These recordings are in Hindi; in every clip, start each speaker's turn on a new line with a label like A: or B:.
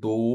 A: 2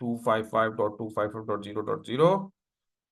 A: 255.255.0.0۔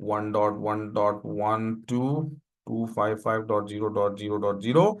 A: 1.1.1.2.255.0.0.0،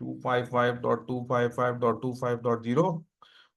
A: 255.255.25.0،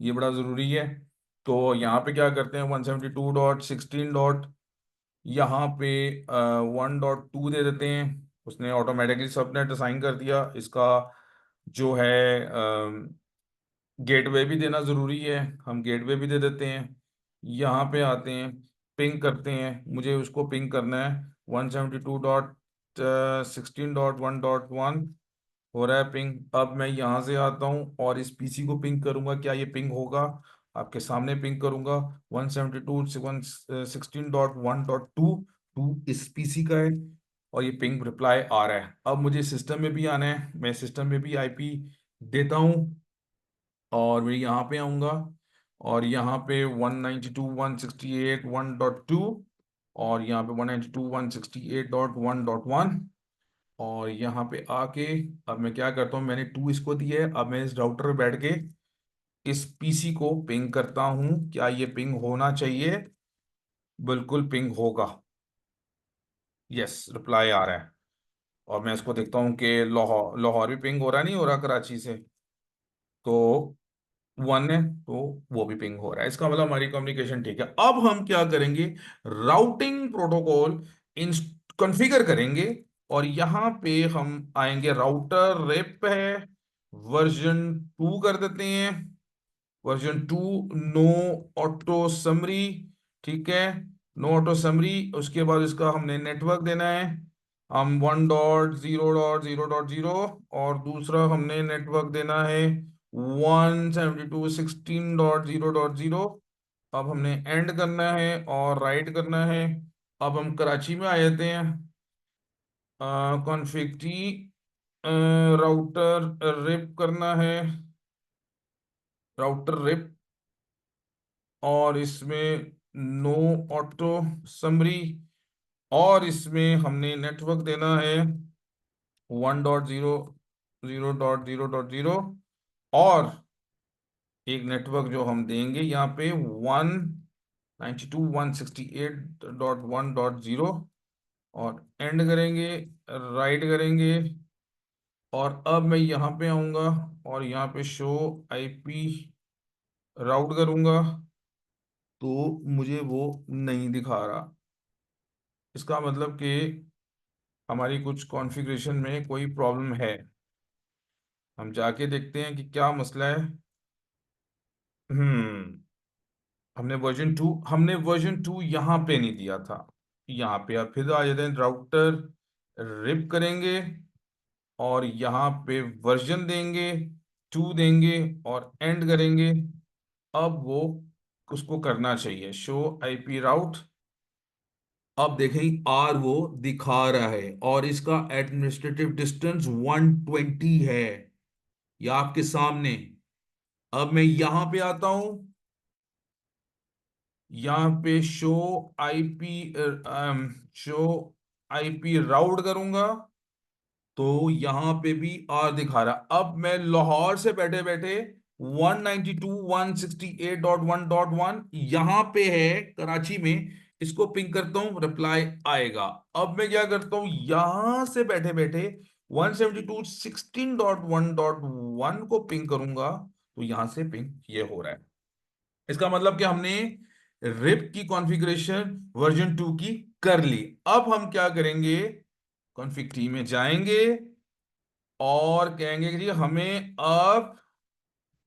A: ये बड़ा ज़रूरी है। तो यहाँ पे क्या करते हैं, 172.16 डॉट, यहाँ पे 1.2 दे देते हैं। उसने ऑटोमेटिकली सबनेट असाइन कर दिया। इसका जो है गेटवे भी देना ज़रूरी है, हम गेटवे भी दे देते हैं। यहाँ पे आते हैं, पिंग करते हैं, मुझे उसको पिंग करना है 172.16.1.1 हो रहा है पिंग। अब मैं यहाँ से आता हूँ और इस पीसी को पिंग करूंगा, क्या ये पिंग होगा? आपके सामने पिंग करूंगा 172.116.1.2, टू इस पीसी का है और ये पिंग रिप्लाई आ रहा है। अब मुझे सिस्टम में भी आना है, मैं सिस्टम में भी आईपी देता हूँ और मैं यहाँ पे आऊँगा और यहाँ पे 192.168.1.2 और यहाँ पे 192.168.1.1 और यहाँ पे आके अब मैं क्या करता हूँ, मैंने 2 इसको दिया है। अब मैं इस राउटर पे बैठ के इस पीसी को पिंग करता हूँ, क्या ये पिंग होना चाहिए? बिल्कुल पिंग होगा। यस, रिप्लाई आ रहा है। और मैं इसको देखता हूँ कि लाहौर लाहौर भी पिंग हो रहा, नहीं हो रहा कराची से? तो 1 है तो वो भी पिंग हो रहा है, इसका मतलब हमारी कम्युनिकेशन ठीक है। अब हम क्या करेंगे, राउटिंग प्रोटोकॉल इन कॉन्फ़िगर करेंगे और यहाँ पे हम आएंगे, राउटर रेप है, वर्जन 2 कर देते हैं, वर्जन 2, नो ऑटो समरी। ठीक है, नो ऑटो समरी। उसके बाद इसका हमने नेटवर्क देना है, हम 1.0.0.0 और दूसरा हमने नेटवर्क देना है 172.16.0.0। अब हमने एंड करना है और राइट करना है। अब हम कराची में आ जाते हैं, कॉन्फ़िग टी, राउटर रिप करना है, राउटर रिप, और इसमें नो ऑटो समरी, और इसमें हमने नेटवर्क देना है 1.0.0.0.0 और एक नेटवर्क जो हम देंगे यहाँ पे 192.168.1.0 और एंड करेंगे, राइट करेंगे। और अब मैं यहाँ पे आऊँगा और यहाँ पे शो आईपी राउट करूँगा तो मुझे वो नहीं दिखा रहा। इसका मतलब कि हमारी कुछ कॉन्फ़िगरेशन में कोई प्रॉब्लम है। हम जाके देखते हैं कि क्या मसला है। हम्म हमने वर्जन 2 यहाँ पे नहीं दिया था। यहाँ पे अब फिर आ जाते हैं, राउटर रिप करेंगे और यहाँ पे वर्जन देंगे, 2 देंगे और एंड करेंगे। अब वो उसको करना चाहिए शो आईपी राउट। अब देखें आर वो दिखा रहा है और इसका एडमिनिस्ट्रेटिव डिस्टेंस 120 है, ये आपके सामने। अब मैं यहां पे आता हूं, यहाँ पे शो आईपी राउट करूंगा तो यहाँ पे भी आर दिखा रहा। अब मैं लाहौर से बैठे बैठे 192.168.1.1 यहाँ पे है कराची में, इसको पिंग करता हूँ, रिप्लाई आएगा। अब मैं क्या करता हूँ, यहां से बैठे बैठे 172.16.1.1 को पिंग करूंगा तो यहां से पिंग ये हो रहा है। इसका मतलब कि हमने रिप की कॉन्फ़िगरेशन वर्जन 2 की कर ली। अब हम क्या करेंगे, कॉन्फ़िग टी में जाएंगे और कहेंगे कि जी हमें अब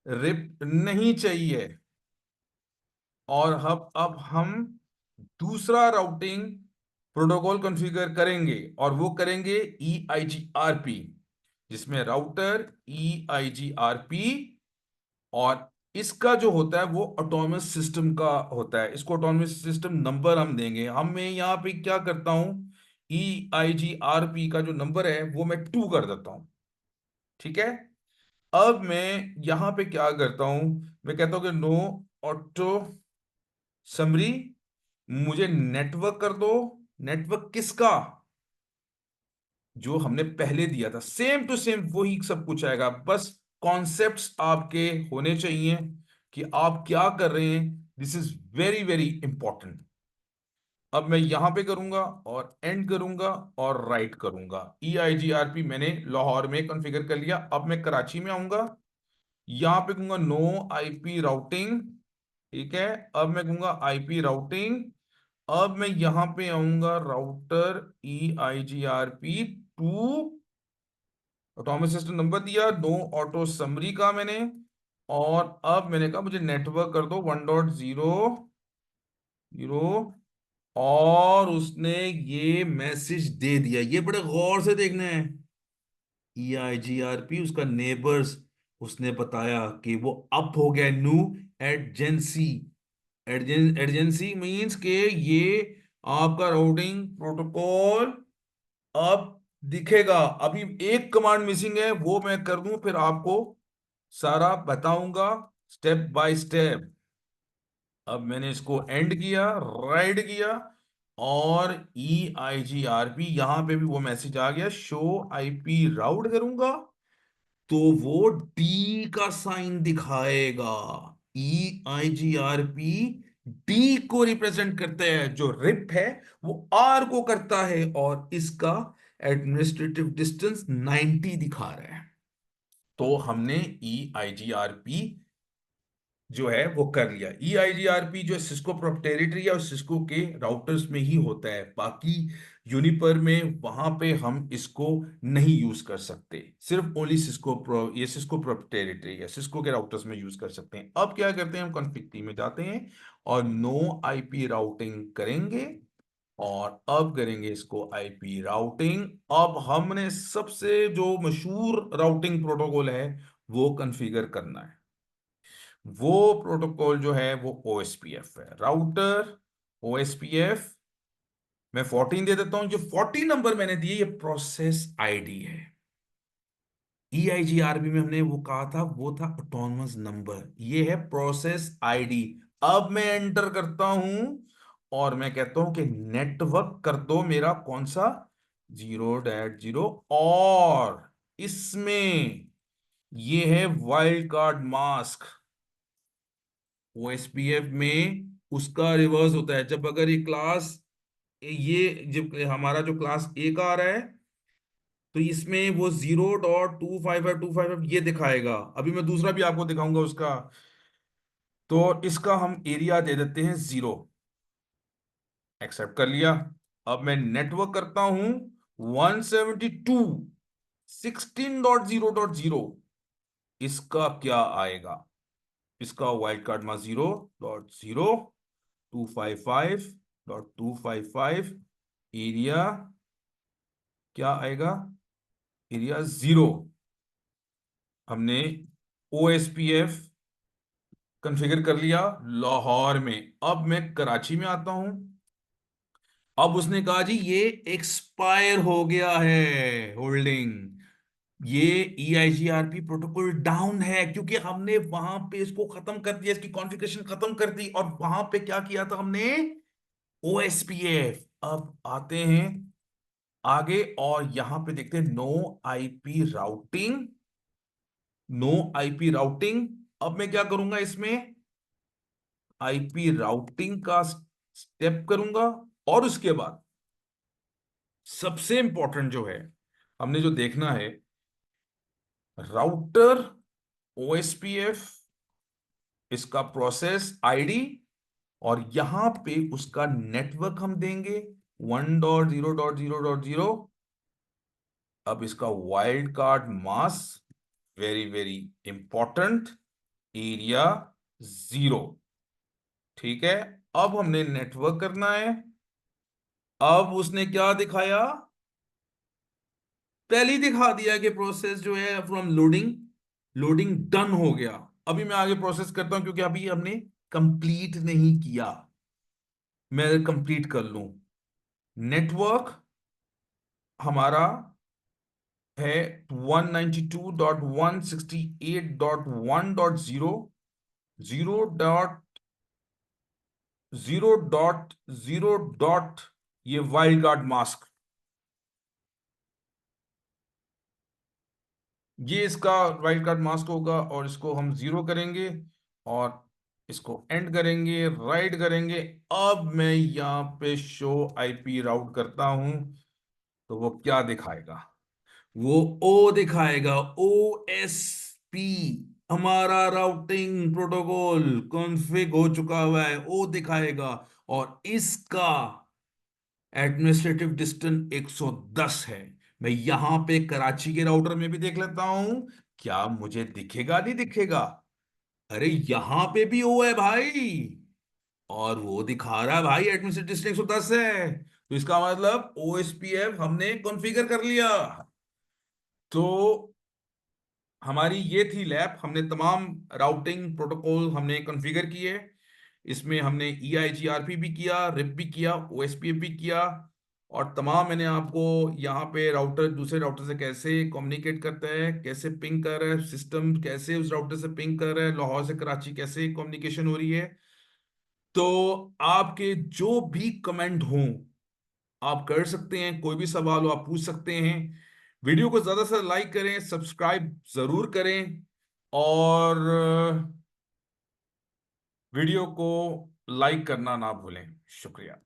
A: रिप नहीं चाहिए और अब हम दूसरा राउटिंग प्रोटोकॉल कॉन्फ़िगर करेंगे और वो करेंगे EIGRP, जिसमें राउटर EIGRP और इसका जो होता है वो ऑटोनमस सिस्टम का होता है। इसको ऑटोनमस सिस्टम नंबर हम देंगे। हम मैं यहाँ पे क्या करता हूँ, EIGRP का जो नंबर है वो मैं 2 कर देता हूँ। ठीक है, अब मैं यहाँ पे क्या करता हूँ, मैं कहता हूँ कि नो ऑटो समरी, मुझे नेटवर्क कर दो। नेटवर्क किसका? जो हमने पहले दिया था, सेम टू सेम वही सब कुछ आएगा, बस कॉन्सेप्ट्स आपके होने चाहिए कि आप क्या कर रहे हैं। This is very very important. अब मैं यहां पे करूंगा और एंड करूंगा और राइट करूंगा। EIGRP मैंने लाहौर में कॉन्फ़िगर कर लिया। अब मैं कराची में आऊंगा यहां पे कहूंगा नो आईपी राउटिंग, ठीक है। अब मैं कहूंगा आईपी राउटिंग। अब मैं यहां पे आऊंगा router EIGRP 2, autonomous system number दिया, नो ऑटो समरी का मैंने। और अब मैंने कहा मुझे नेटवर्क कर दो 1.0.0, और उसने ये मैसेज दे दिया। ये बड़े गौर से देखना है। EIGRP उसका नेबर्स, उसने बताया कि वो अप हो गया न्यू एडजेंसी। एडजेंसी मींस के ये आपका राउटिंग प्रोटोकॉल अब दिखेगा। अभी एक कमांड मिसिंग है, वो मैं कर दूं फिर आपको सारा बताऊंगा स्टेप बाय स्टेप। अब मैंने इसको एंड किया, राइट किया, और EIGRP यहां पे भी वो मैसेज आ गया, शो आईपी राउट करूंगा तो वो डी का साइन दिखाएगा। EIGRP डी को रिप्रेजेंट करता है, जो रिप है वो आर को करता है, और इसका एडमिनिस्ट्रेटिव डिस्टेंस 90 दिखा रहा है। तो हमने EIGRP जो है वो कर लिया। EIGRP जो सिस्को प्रोप्राइटरी है और सिस्को के राउटर्स में ही होता है, बाकी यूनिपर में वहां पे हम इसको नहीं यूज कर सकते। सिर्फ ओनली सिस्को प्रो, ये सिस्को प्रोप्राइटरी है, सिस्को के राउटर्स में यूज कर सकते हैं। अब क्या करते हैं, हम कॉन्फ़िग टी में जाते हैं और नो आईपी राउटिंग करेंगे, और अब करेंगे इसको आईपी राउटिंग। अब हमने सबसे जो मशहूर राउटिंग प्रोटोकॉल है वो कॉन्फ़िगर करना है। वो प्रोटोकॉल जो है वो OSPF है, राउटर OSPF। मैं 14 दे देता हूं। जो 14 नंबर मैंने दिए ये प्रोसेस आईडी है। EIGRP में हमने वो कहा था, वो था ऑटोनमस नंबर, ये है प्रोसेस आईडी। अब मैं एंटर करता हूं और मैं कहता हूं कि नेटवर्क कर दो मेरा कौन सा 0.0, और इसमें ये है वाइल्ड कार्ड मास्क। OSPF में उसका रिवर्स होता है, जब अगर ये क्लास, ये जब हमारा जो क्लास ए का आ रहा है तो इसमें वो 0.25 ये दिखाएगा। अभी मैं दूसरा भी आपको दिखाऊंगा उसका। तो इसका हम एरिया दे देते हैं 0, एक्सेप्ट कर लिया। अब मैं नेटवर्क करता हूं 172.16.0.0, इसका क्या आएगा, इसका वाइल्ड कार्ड में 0.0.255.255, एरिया क्या आएगा, एरिया 0। हमने OSPF कॉन्फ़िगर कर लिया लाहौर में। अब मैं कराची में आता हूं। अब उसने कहा जी ये एक्सपायर हो गया है होल्डिंग, ये EIGRP प्रोटोकॉल डाउन है, क्योंकि हमने वहां पे इसको खत्म कर दिया, इसकी कॉन्फ़िगरेशन खत्म कर दी, और वहां पे क्या किया था हमने, OSPF। अब आते हैं आगे और यहां पे देखते हैं no IP routing, no IP routing. अब मैं क्या करूंगा, इसमें आईपी राउटिंग का स्टेप करूंगा, और उसके बाद सबसे इंपॉर्टेंट जो है, हमने जो देखना है, राउटर OSPF, इसका प्रोसेस आईडी, और यहां पे उसका नेटवर्क हम देंगे 1.0.0.0। अब इसका वाइल्ड कार्ड मास, वेरी वेरी इंपॉर्टेंट, एरिया 0, ठीक है। अब हमने नेटवर्क करना है। अब उसने क्या दिखाया, पहले ही दिखा दिया कि प्रोसेस जो है फ्रॉम लोडिंग, लोडिंग डन हो गया। अभी मैं आगे प्रोसेस करता हूं क्योंकि अभी हमने कंप्लीट नहीं किया। मैं कंप्लीट कर लूं, नेटवर्क हमारा है 192.168.1.0, 0.0.0 ये वाइल्ड कार्ड मास्क, ये इसका वाइल्ड कार्ड मास्क होगा, और इसको हम 0 करेंगे और इसको एंड करेंगे, राइट करेंगे। अब मैं यहां पे शो आईपी राउट करता हूं तो वो क्या दिखाएगा, वो ओ दिखाएगा, OSP। हमारा राउटिंग प्रोटोकॉल कॉन्फ़िग हो चुका हुआ है, वो दिखाएगा। और इसका एडमिनिस्ट्रेटिव डिस्टेंस 110 है। मैं यहां पे कराची के राउटर में भी देख लेता हूं, क्या मुझे दिखेगा नहीं दिखेगा? अरे यहां पे भी वो है भाई, और वो दिखा रहा है भाई एडमिनिस्ट्रेटिव डिस्टेंस 110 है। तो इसका मतलब ओएसपीएफ हमने कॉन्फ़िगर कर लिया। तो हमारी ये थी लैब, हमने तमाम राउटिंग प्रोटोकॉल हमने कॉन्फ़िगर किए। इसमें हमने EIGRP भी किया, रिप भी किया, OSPF भी किया। और तमाम मैंने आपको यहाँ पे राउटर दूसरे राउटर से कैसे कम्युनिकेट करता है, कैसे पिंग कर रहा है सिस्टम, कैसे उस राउटर से पिंग कर रहा है, लाहौर से कराची कैसे कम्युनिकेशन हो रही है। तो आपके जो भी कमेंट हों आप कर सकते हैं, कोई भी सवाल हो आप पूछ सकते हैं। वीडियो को ज्यादा से ज्यादा लाइक करें, सब्सक्राइब जरूर करें, और वीडियो को लाइक करना ना भूलें। शुक्रिया।